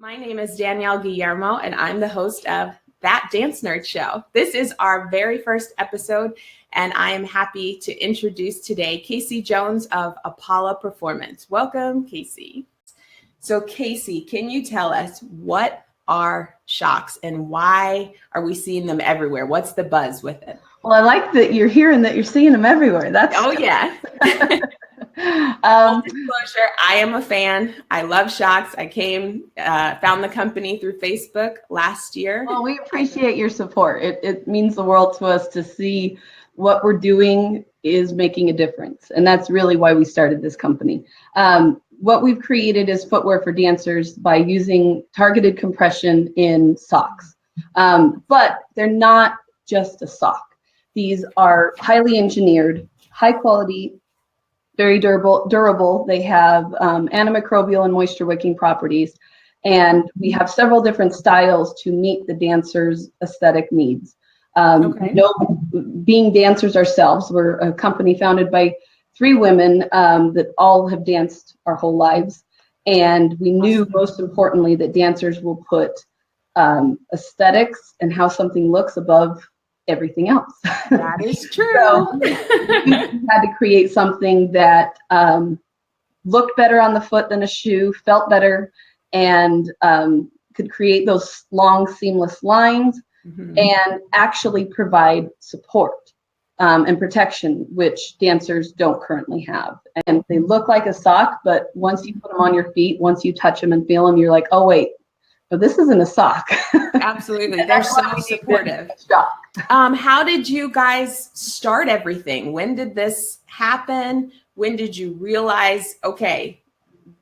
My name is Danielle Guillermo, and I'm the host of That Dance Nerd Show. This is our very first episode, and I am happy to introduce today Kaycee Jones of Apolla Performance. Welcome, Kaycee. So, Kaycee, can you tell us what are shocks and why are we seeing them everywhere? What's the buzz with it? Well, I like that you're hearing that you're seeing them everywhere. Yeah. Full disclosure, I am a fan. I love shocks. I found the company through Facebook last year. Well, we appreciate your support. It means the world to us to see what we're doing is making a difference. And that's really why we started this company. What we've created is footwear for dancers by using targeted compression in socks. But they're not just a sock. These are highly engineered, high quality, very durable. They have antimicrobial and moisture wicking properties. And we have several different styles to meet the dancer's aesthetic needs. Being dancers ourselves, we're a company founded by 3 women that all have danced our whole lives. And we knew, most importantly, that dancers will put aesthetics and how something looks above everything else. That is true. So we had to create something that looked better on the foot than a shoe, felt better, and could create those long, seamless lines and actually provide support and protection, which dancers don't currently have. And they look like a sock, but once you put them on your feet, once you touch them and feel them, you're like, oh, wait, no, this isn't a sock. Absolutely. They're so supportive. How did you guys start everything? When did this happen? When did you realize, okay,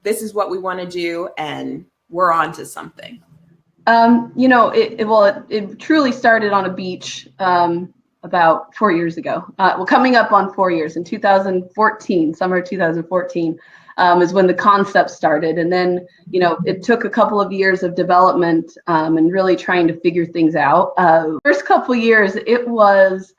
this is what we want to do and we're on to something? It truly started on a beach about 4 years ago. Coming up on 4 years in 2014, summer 2014. Is when the concept started. And then, it took a couple of years of development and really trying to figure things out. First couple of years, it was,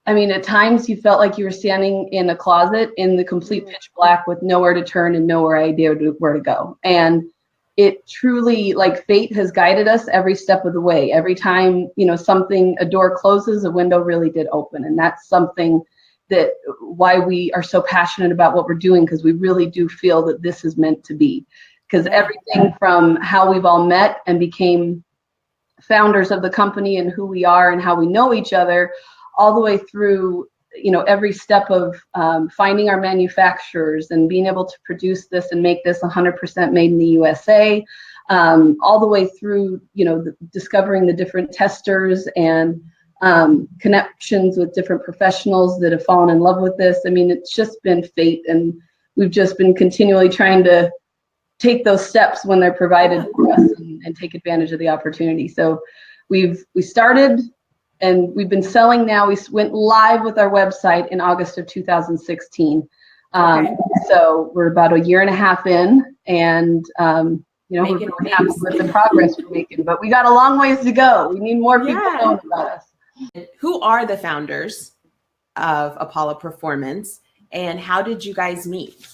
at times you felt like you were standing in a closet in the complete pitch black with nowhere to turn and nowhere idea where to go. And it truly, like fate has guided us every step of the way. Every time, a door closes, a window really did open. And that's something that why we are so passionate about what we're doing, because we really do feel that this is meant to be. Because everything from how we've all met and became founders of the company and who we are and how we know each other, all the way through, every step of finding our manufacturers and being able to produce this and make this 100% made in the USA, all the way through, discovering the different testers and connections with different professionals that have fallen in love with this. It's just been fate, and we've just been continually trying to take those steps when they're provided for us and take advantage of the opportunity. So we started and we've been selling now. We went live with our website in August of 2016. So we're about a year and a half in, and we're really happy with the progress we're making, but we got a long ways to go. We need more people knowing about us. Who are the founders of Apolla Performance, and how did you guys meet?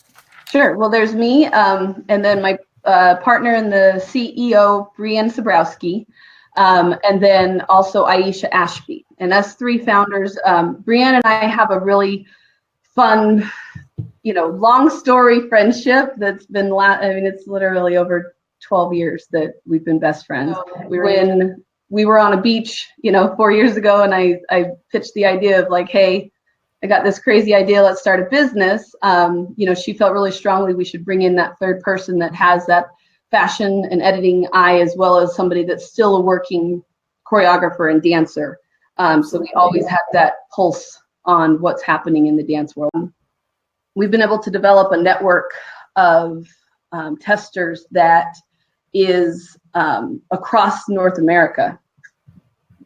Sure. Well, there's me, and then my partner and the CEO, Brianne Sabrowski, and then also Aisha Ashby. And us 3 founders, Brianne and I have a really fun, long story friendship that's been, it's literally over 12 years that we've been best friends. We were on a beach, 4 years ago, and I pitched the idea of like, hey, I got this crazy idea, let's start a business. She felt really strongly we should bring in that third person that has that fashion and editing eye, as well as somebody that's still a working choreographer and dancer. So we always have that pulse on what's happening in the dance world. We've been able to develop a network of testers that is across North America.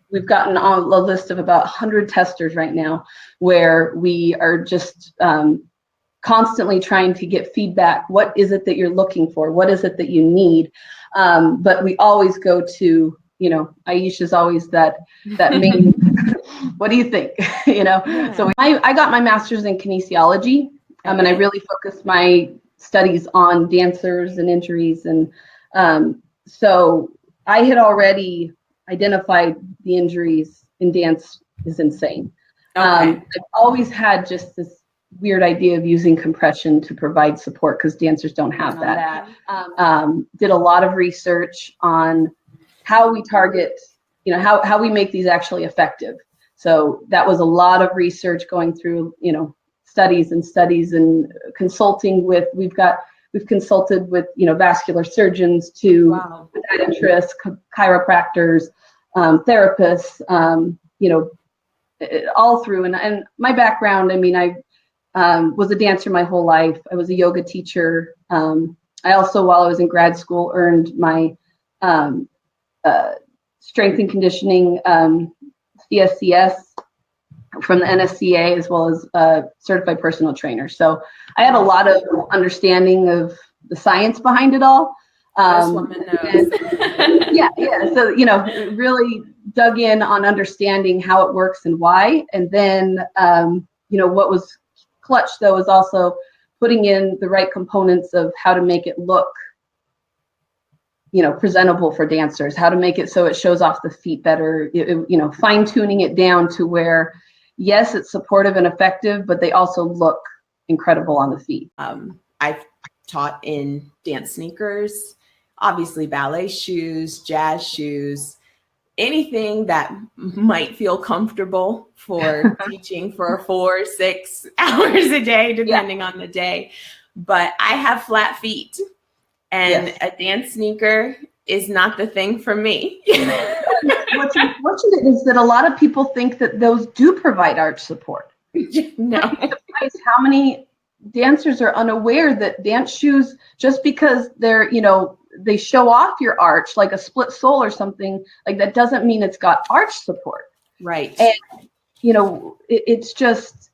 We've gotten on a list of about 100 testers right now, where we are just constantly trying to get feedback. What is it that you're looking for? What is it that you need? But we always go to, Aisha's always that main, what do you think? So I got my master's in kinesiology, and I really focused my studies on dancers and injuries. And So I had already identified the injuries in dance is insane. I've always had just this weird idea of using compression to provide support because dancers don't have that. Did a lot of research on how we target, how we make these actually effective. So that was a lot of research going through, studies and consulting with, we've consulted with, vascular surgeons to podiatrists, chiropractors, therapists, all through. And my background, I was a dancer my whole life. I was a yoga teacher. I also, while I was in grad school, earned my strength and conditioning CSCS from the NSCA, as well as certified personal trainer. So I had a lot of understanding of the science behind it all. This woman knows. Yeah. So, really dug in on understanding how it works and why. And then, what was clutch, though, was also putting in the right components of how to make it look, presentable for dancers, how to make it so it shows off the feet better, fine tuning it down to where, yes, it's supportive and effective, but they also look incredible on the feet. I've taught in dance sneakers, obviously ballet shoes, jazz shoes, anything that might feel comfortable for teaching for 4 or 6 hours a day, depending on the day. But I have flat feet, and a dance sneaker is not the thing for me. What's unfortunate is that a lot of people think that those do provide arch support. No. How many dancers are unaware that dance shoes, just because they're, they show off your arch like a split sole or something, like that doesn't mean it's got arch support. Right. And, it's just,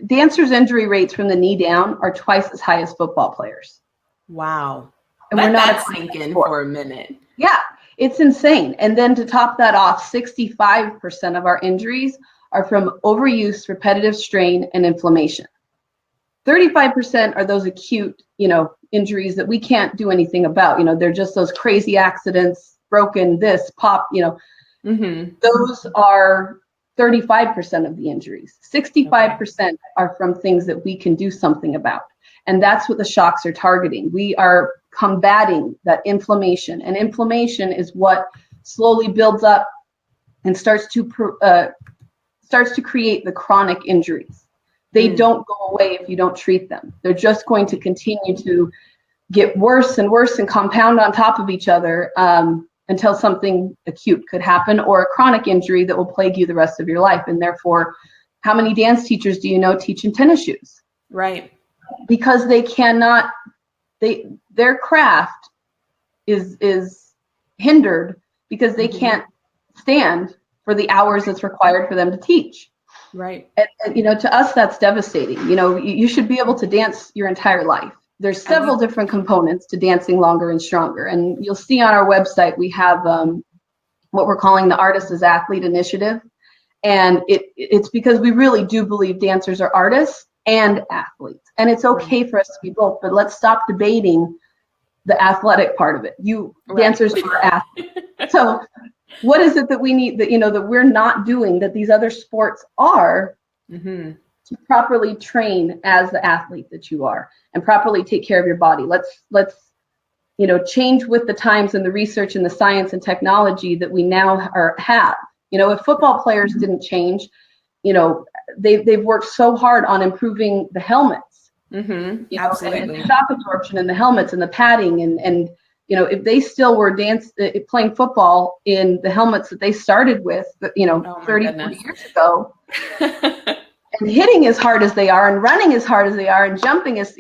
dancers' injury rates from the knee down are twice as high as football players. Wow. And Let we're not that sink in for a minute. Yeah, it's insane. And then to top that off, 65% of our injuries are from overuse, repetitive strain, and inflammation. 35% are those acute, injuries that we can't do anything about. They're just those crazy accidents, broken, this, pop, Those are 35% of the injuries. 65% are from things that we can do something about. And that's what the shocks are targeting. We are combating that inflammation, and inflammation is what slowly builds up and starts to create the chronic injuries. They don't go away if you don't treat them. They're just going to continue to get worse and worse and compound on top of each other until something acute could happen, or a chronic injury that will plague you the rest of your life. And therefore, how many dance teachers do you know teach in tennis shoes? Right. Because they cannot, their craft is hindered because they can't stand for the hours that's required for them to teach. Right. And to us, that's devastating. You should be able to dance your entire life. There's several different components to dancing longer and stronger. And you'll see on our website, we have what we're calling the Artist as Athlete Initiative. And it's because we really do believe dancers are artists and athletes. And it's okay for us to be both, but let's stop debating the athletic part of it. Dancers are athletes. So what is it that we need that we're not doing that these other sports are to properly train as the athlete that you are and properly take care of your body? Let's change with the times and the research and the science and technology that we now have. If football players didn't change, they've worked so hard on improving the helmets, Absolutely. And the shock absorption and the helmets and the padding and if they still were playing football in the helmets that they started with, 30, 40 years ago, and hitting as hard as they are and running as hard as they are and jumping as,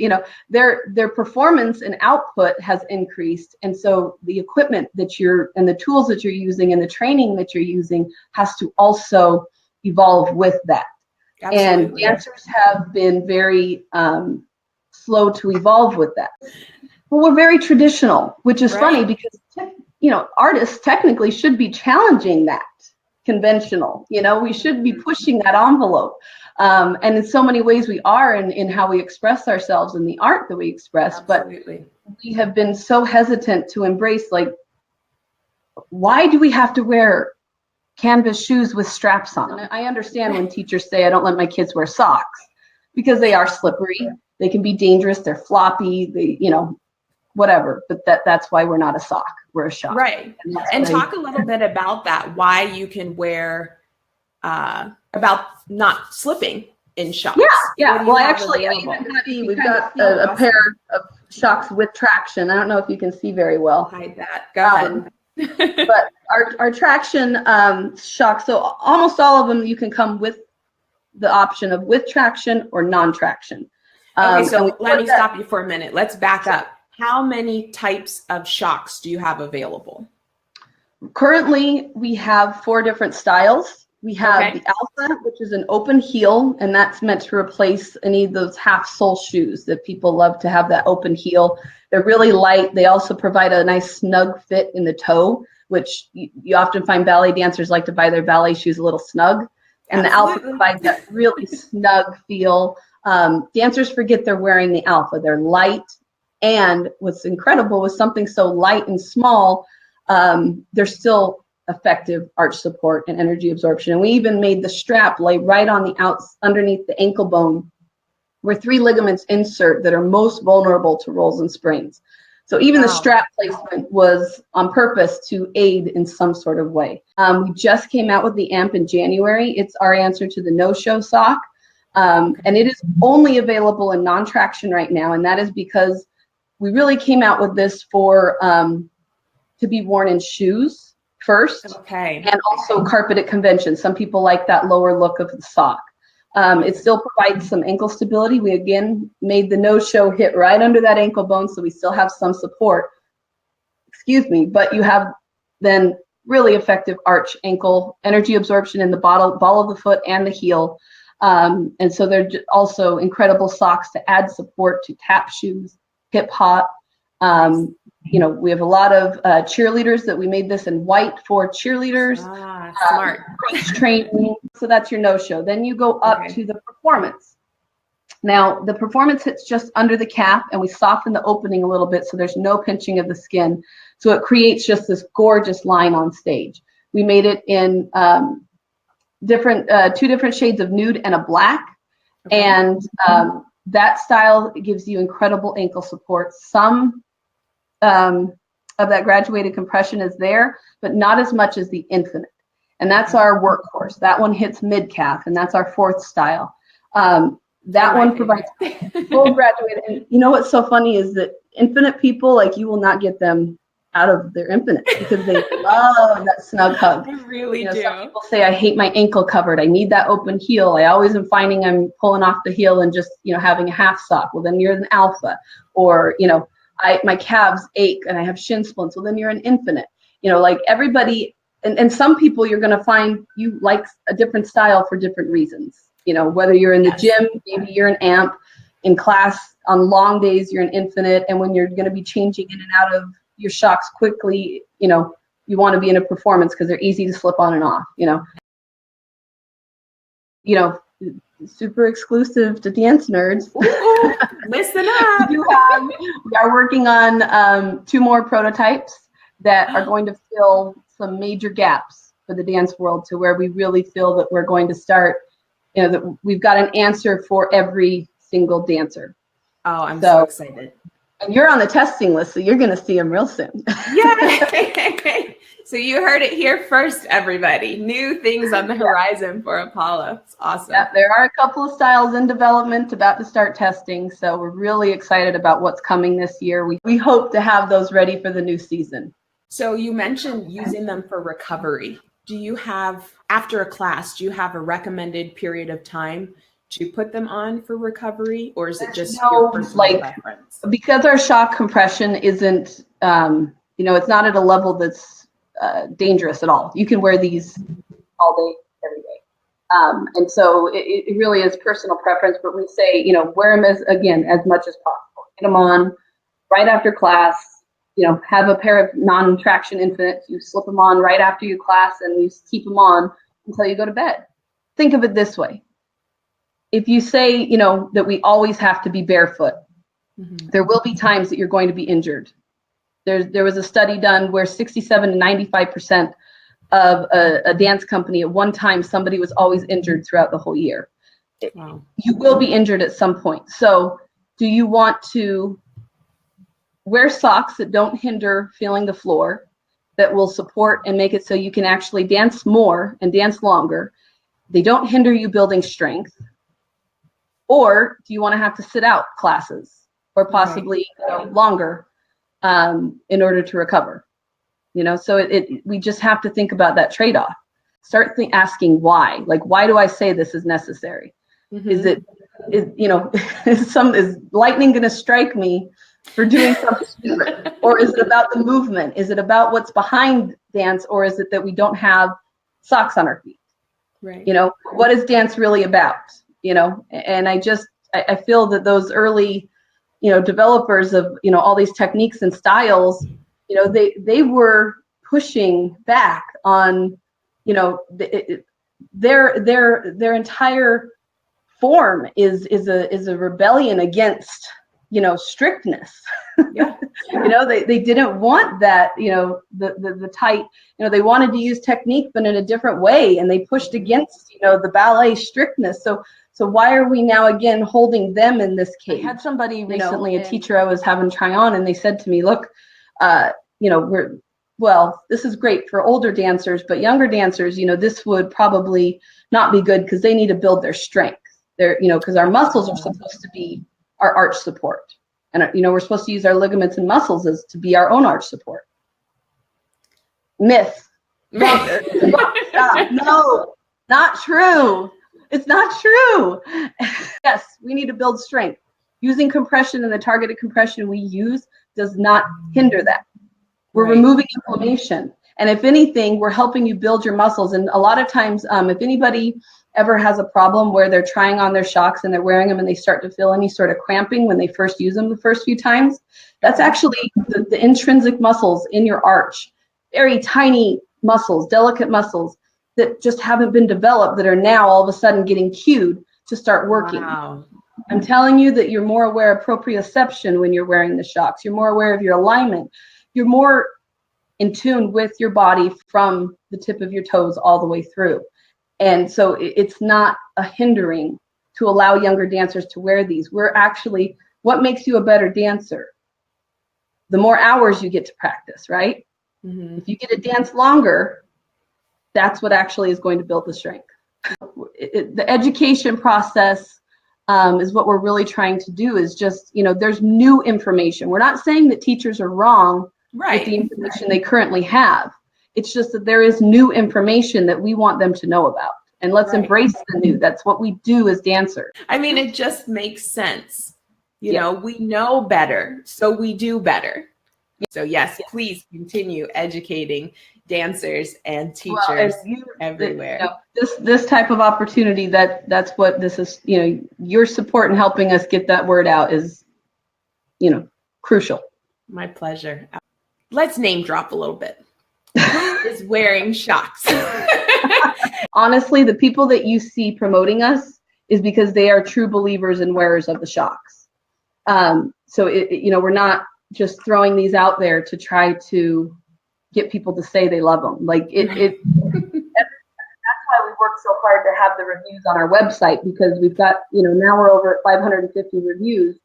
their performance and output has increased. And so the equipment and the tools that you're using and the training that you're using has to also evolve with that. Absolutely. And dancers have been very slow to evolve with that. Well, we're very traditional, which is funny because, artists technically should be challenging that conventional. We should be pushing that envelope. And in so many ways we are in how we express ourselves and the art that we express. Absolutely. But we have been so hesitant to embrace, like, why do we have to wear canvas shoes with straps on? I understand when teachers say, I don't let my kids wear socks, because they are slippery. They can be dangerous. They're floppy. They, whatever. But that's why we're not a sock. We're a shock. Right. And talk a little bit about that, why you can wear, about not slipping in shocks. Yeah. Well, actually, we've got a pair of shocks with traction. I don't know if you can see very well. Hide that. Go ahead. But our traction shocks, so almost all of them, you can come with the option of with traction or non-traction. Okay, so let me stop you for a minute. Let's back up. How many types of shocks do you have available? Currently, we have 4 different styles. We have the Alpha, which is an open heel, and that's meant to replace any of those half sole shoes that people love to have that open heel. They're really light. They also provide a nice snug fit in the toe, which you often find ballet dancers like to buy their ballet shoes a little snug. And the Alpha provides that really snug feel. Dancers forget they're wearing the Alpha. They're light. And what's incredible with something so light and small, they're still effective arch support and energy absorption. And we even made the strap lay right on the underneath the ankle bone, where 3 ligaments insert that are most vulnerable to rolls and sprains. So even the strap placement was on purpose to aid in some sort of way. We just came out with the AMP in January. It's our answer to the no-show sock. And it is only available in non-traction right now. And that is because we really came out with this for to be worn in shoes first, and also carpeted convention. Some people like that lower look of the sock. It still provides some ankle stability. We again made the no-show hit right under that ankle bone, so we still have some support. But you have then really effective arch ankle energy absorption in the ball of the foot and the heel. And so they're also incredible socks to add support to tap shoes, hip hop. We have a lot of cheerleaders that we made this in white for cheerleaders. Smart. Cross training. So that's your no-show. Then you go up to the performance. Now, the performance hits just under the calf, and we soften the opening a little bit so there's no pinching of the skin. So it creates just this gorgeous line on stage. We made it in 2 different shades of nude and a black. And that style gives you incredible ankle support. Some of that graduated compression is there, but not as much as the Infinite. And that's our workhorse. That one hits mid-calf, and that's our 4th style. That one provides full graduated. And you know what's so funny is that Infinite people, like, you will not get them out of their Infinite because they love that snug hug. They really do. Some people say, I hate my ankle covered. I need that open heel. I always am finding I'm pulling off the heel and just, having a half sock. Well, then you're an Alpha. Or, my calves ache and I have shin splints. Well, then you're an Infinite. Like everybody, and some people you're going to find you like a different style for different reasons. Whether you're in the gym, maybe you're an AMP. In class, on long days, you're an Infinite. And when you're going to be changing in and out of your shocks quickly, you want to be in a performance because they're easy to slip on and off, super exclusive to dance nerds. Listen up. We are working on 2 more prototypes that are going to fill some major gaps for the dance world, to where we really feel that we're going to start, that we've got an answer for every single dancer. Oh, I'm so excited. And you're on the testing list, so you're going to see them real soon. Yeah. So you heard it here first, everybody. New things on the horizon for Apolla. It's awesome. Yeah, there are a couple of styles in development, about to start testing. So we're really excited about what's coming this year. We hope to have those ready for the new season. So you mentioned using them for recovery. Do you have, after a class, do you have a recommended period of time to put them on for recovery, or is it just your personal preference? Because our shock compression isn't, it's not at a level that's dangerous at all. You can wear these all day, every day. And so it really is personal preference, but we say, wear them as much as possible. Get them on right after class, have a pair of non-traction Infinites. You slip them on right after your class and you keep them on until you go to bed. Think of it this way. If you say, that we always have to be barefoot, There will be times that you're going to be injured. There was a study done where 67 to 95% of a dance company at one time, somebody was always injured throughout the whole year. Wow. You will be injured at some point. So do you want to wear socks that don't hinder feeling the floor, that will support and make it so you can actually dance more and dance longer? They don't hinder you building strength. Or do you want to have to sit out classes or possibly longer in order to recover? So we just have to think about that trade-off. Start asking why. Like, why do I say this is necessary? Is lightning going to strike me for doing something stupid? Or is it about the movement? Is it about what's behind dance? Or is it that we don't have socks on our feet? Right. What is dance really about? And I feel that those early, developers of, all these techniques and styles, they were pushing back on, their entire form is a rebellion against, strictness. Yeah. They didn't want that, the tight, they wanted to use technique, but in a different way. And they pushed against, the ballet strictness. So why are we now again holding them in this case? I had somebody recently, a teacher I was having try on, and they said to me, look, this is great for older dancers, but younger dancers, this would probably not be good because they need to build their strength. Because our muscles are supposed to be our arch support. And, we're supposed to use our ligaments and muscles as to be our own arch support. Myth. No, not true. It's not true. Yes, we need to build strength. Using compression and the targeted compression we use does not hinder that. We're removing inflammation. And if anything, we're helping you build your muscles. And a lot of times, if anybody ever has a problem where they're trying on their shocks and they're wearing them and they start to feel any sort of cramping when they first use them the first few times, that's actually the intrinsic muscles in your arch. Very tiny muscles, delicate muscles that just haven't been developed, that are now all of a sudden getting cued to start working. Wow. I'm telling you that you're more aware of proprioception when you're wearing the shocks. You're more aware of your alignment. You're more in tune with your body from the tip of your toes all the way through. And so it's not a hindering to allow younger dancers to wear these. We're actually, what makes you a better dancer? The more hours you get to practice, right? Mm-hmm. If you get to dance longer, that's what actually is going to build the strength. The education process is what we're really trying to do, is just, there's new information. We're not saying that teachers are wrong with the information they currently have. It's just that there is new information that we want them to know about. And let's embrace the new. That's what we do as dancers. I mean, it just makes sense. We know better, so we do better. So yes, please continue educating dancers and teachers everywhere. This type of opportunity, that's what this is, your support in helping us get that word out is, crucial. My pleasure. Let's name drop a little bit. Who is wearing shocks? Honestly, the people that you see promoting us is because they are true believers and wearers of the shocks. So we're not just throwing these out there to try to get people to say they love them. Like that's why we work so hard to have the reviews on our website, because we've got, now we're over at 550 reviews.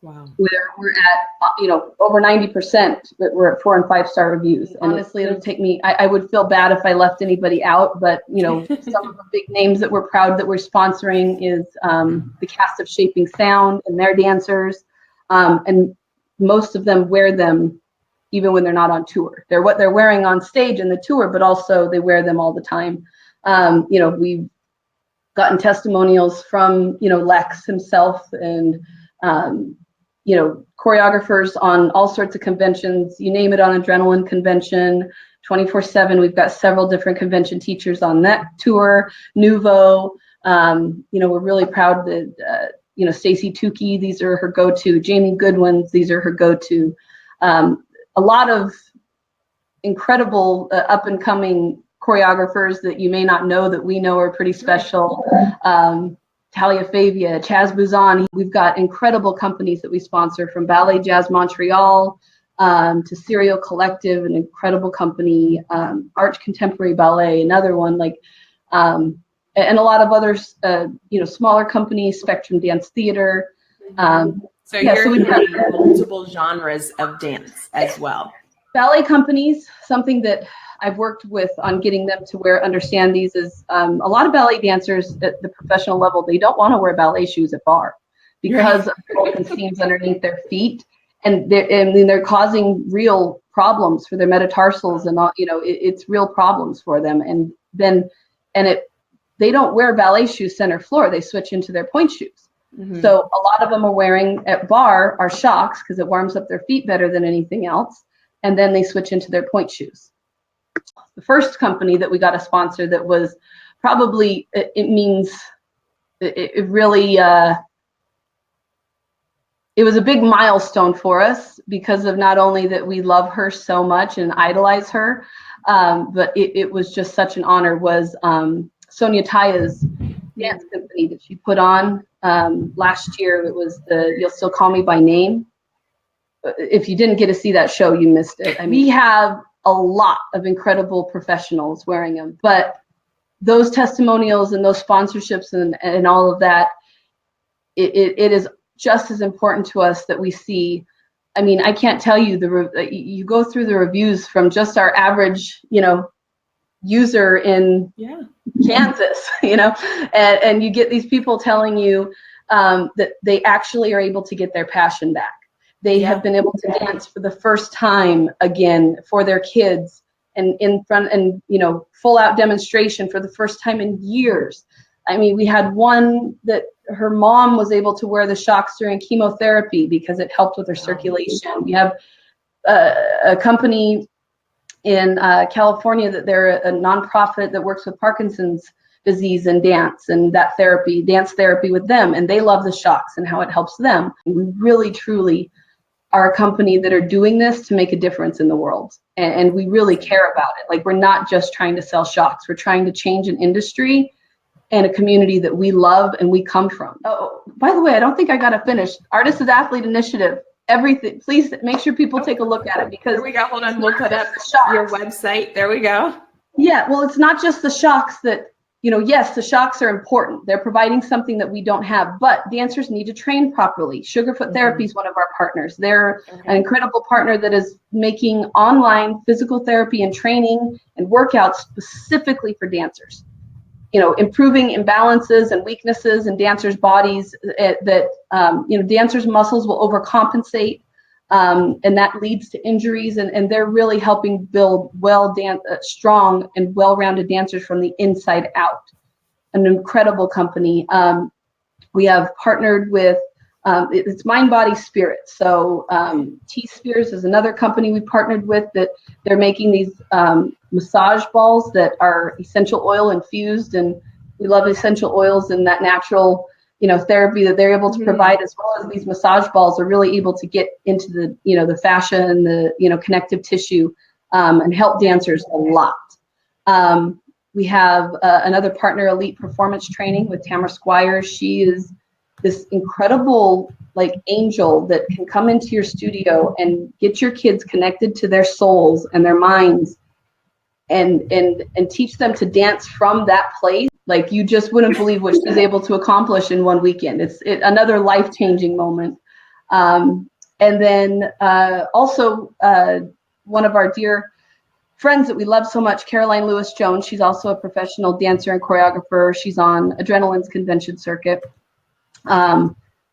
Wow. Where we're at, over 90%, but we're at 4- and 5-star reviews. And honestly, it'll take me, I would feel bad if I left anybody out, but, some of the big names that we're proud that we're sponsoring is the cast of Shaping Sound and their dancers. And most of them wear them even when they're not on tour. They're what they're wearing on stage in the tour, but also they wear them all the time. We've gotten testimonials from, Lex himself and, choreographers on all sorts of conventions, you name it, on Adrenaline Convention, 24/7. We've got several different convention teachers on that tour. Nuvo, we're really proud that, Stacey Tukey, these are her go-to. Jamie Goodwin, these are her go-to. A lot of incredible up-and-coming choreographers that you may not know that we know are pretty special. Talia Favia, Chaz Buzan. We've got incredible companies that we sponsor, from Ballet Jazz Montreal to Serial Collective, an incredible company, Arch Contemporary Ballet, another one, and a lot of others, smaller companies, Spectrum Dance Theater. So you're in multiple genres of dance as well. Ballet companies, something that I've worked with on getting them to understand these is a lot of ballet dancers at the professional level, they don't want to wear ballet shoes at bar because of the open seams underneath their feet. And they're causing real problems for their metatarsals, and it's real problems for them. And they don't wear ballet shoes center floor. They switch into their point shoes. Mm-hmm. So a lot of them are wearing at bar are shocks because it warms up their feet better than anything else. And then they switch into their point shoes. The first company that we got a sponsor that was probably, it really, it was a big milestone for us because of not only that we love her so much and idolize her, but it was just such an honor, was Sonia Taya's dance company that she put on last year. It was the You'll Still Call Me by Name. If you didn't get to see that show, you missed it. I mean, we have a lot of incredible professionals wearing them, but those testimonials and those sponsorships and all of that, it is just as important to us that we see. I mean, I can't tell you you go through the reviews from just our average, user in Kansas, and you get these people telling you that they actually are able to get their passion back. They have been able to dance for the first time again for their kids, and in front, and full out demonstration for the first time in years. I mean, we had one that her mom was able to wear the shocks during chemotherapy because it helped with her circulation. We have a company in California that they're a nonprofit that works with Parkinson's disease and dance therapy with them, and they love the shocks and how it helps them. We really, truly are a company that are doing this to make a difference in the world, and we really care about it. Like, we're not just trying to sell shocks, we're trying to change an industry and a community that we love and we come from. Oh, by the way, I don't think I got to finish. Artist as Athlete Initiative, everything. Please make sure people take a look at it, because there we go. Hold on, we'll put up your website. There we go. Yeah, well, it's not just the shocks that, yes, the shocks are important. They're providing something that we don't have, but dancers need to train properly. Sugarfoot Therapy is one of our partners. They're an incredible partner that is making online physical therapy and training and workouts specifically for dancers. Improving imbalances and weaknesses in dancers' bodies that dancers' muscles will overcompensate, and that leads to injuries. And they're really helping build strong and well-rounded dancers from the inside out. An incredible company. We have partnered with, it's Mind, Body, Spirit. So T-Spheres is another company we partnered with, that they're making these massage balls that are essential oil infused, and we love essential oils and that natural therapy that they're able to provide, as well as these massage balls are really able to get into the the fascia and the connective tissue, and help dancers a lot. We have another partner, Elite Performance Training, with Tamara Squires. She is this incredible angel that can come into your studio and get your kids connected to their souls and their minds, and teach them to dance from that place. Like, you just wouldn't believe what she's able to accomplish in one weekend. It's another life-changing moment. And then also one of our dear friends that we love so much, Caroline Lewis-Jones. She's also a professional dancer and choreographer. She's on Adrenaline's convention circuit.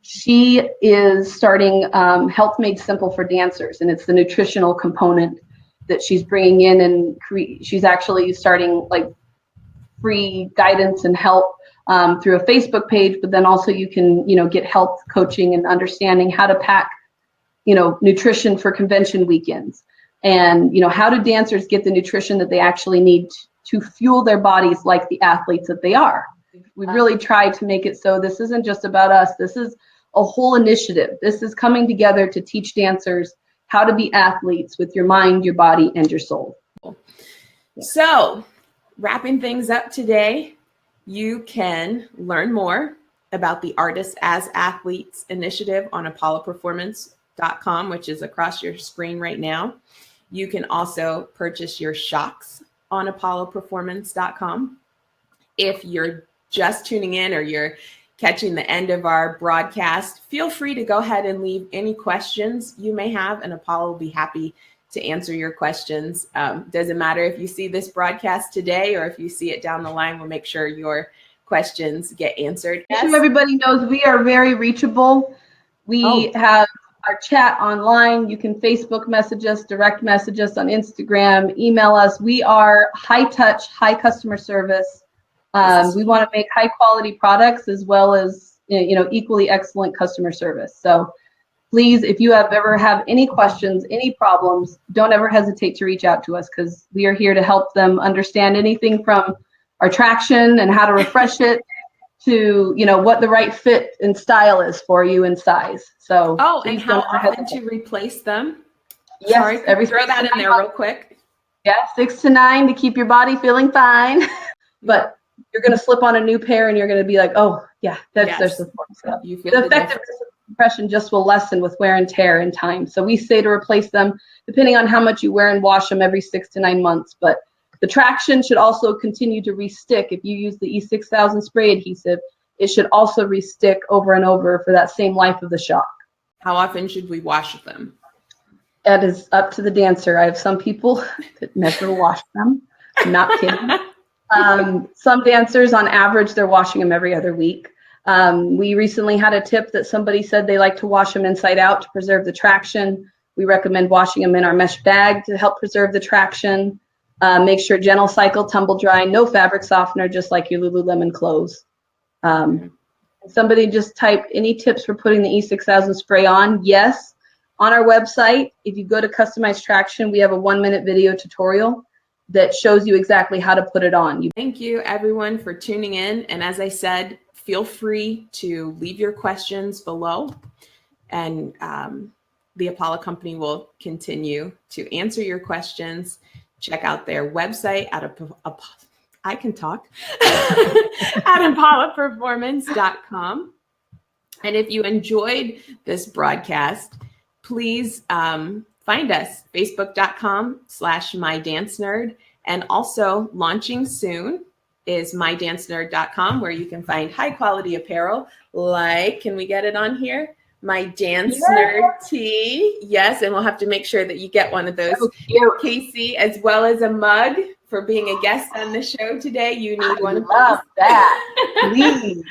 She is starting Health Made Simple for Dancers, and it's the nutritional component that she's bringing in, and she's actually starting free guidance and help through a Facebook page, but then also you can get health coaching and understanding how to pack nutrition for convention weekends, and how do dancers get the nutrition that they actually need to fuel their bodies like the athletes that they are. We've really tried to make it so this isn't just about us. This is a whole initiative. This is coming together to teach dancers how to be athletes with your mind, your body, and your soul. So, wrapping things up today, you can learn more about the Artists as Athletes initiative on ApollaPerformance.com, which is across your screen right now. You can also purchase your shocks on ApollaPerformance.com. If you're just tuning in or you're catching the end of our broadcast, feel free to go ahead and leave any questions you may have, and Apolla will be happy to answer your questions. Doesn't matter if you see this broadcast today or if you see it down the line, we'll make sure your questions get answered. Yes. So everybody knows we are very reachable. We have our chat online. You can Facebook message us, direct message us on Instagram, email us. We are high touch, high customer service. We want to make high quality products as well as, equally excellent customer service. So please, if you ever have any questions, any problems, don't ever hesitate to reach out to us, because we are here to help them understand anything from our traction and how to refresh it to, what the right fit and style is for you and size. So and how often to replace them? Yes, sorry, throw that in there real quick. Yeah, 6 to 9 to keep your body feeling fine. But you're going to slip on a new pair and you're going to be like, oh yeah, there's the support. So you feel the effectiveness of compression just will lessen with wear and tear in time. So we say to replace them depending on how much you wear and wash them every 6 to 9 months. But the traction should also continue to re-stick. If you use the E6000 spray adhesive, it should also re-stick over and over for that same life of the shock. How often should we wash them? That is up to the dancer. I have some people that never wash them. I'm not kidding. Some dancers, on average, they're washing them every other week. We recently had a tip that somebody said they like to wash them inside out to preserve the traction. We recommend washing them in our mesh bag to help preserve the traction. Make sure gentle cycle, tumble dry, no fabric softener, just like your Lululemon clothes. Somebody just typed any tips for putting the E6000 spray on. Yes, on our website, if you go to Customized Traction, we have a 1-minute video tutorial that shows you exactly how to put it on. Thank you everyone for tuning in. And as I said, feel free to leave your questions below, and the Apolla company will continue to answer your questions. Check out their website at I can talk at ApollaPerformance.com. And if you enjoyed this broadcast, please find us, facebook.com/mydancenerd. And also launching soon is mydancenerd.com, where you can find high quality apparel like, can we get it on here? My Dance Nerd tee. Yes, and we'll have to make sure that you get one of those. Kaycee, as well as a mug for being a guest on the show today. You need one of those. Love that. Please.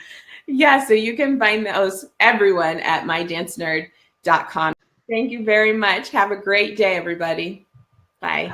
Yeah, so you can find those, everyone, at mydancenerd.com. Thank you very much. Have a great day, everybody. Bye.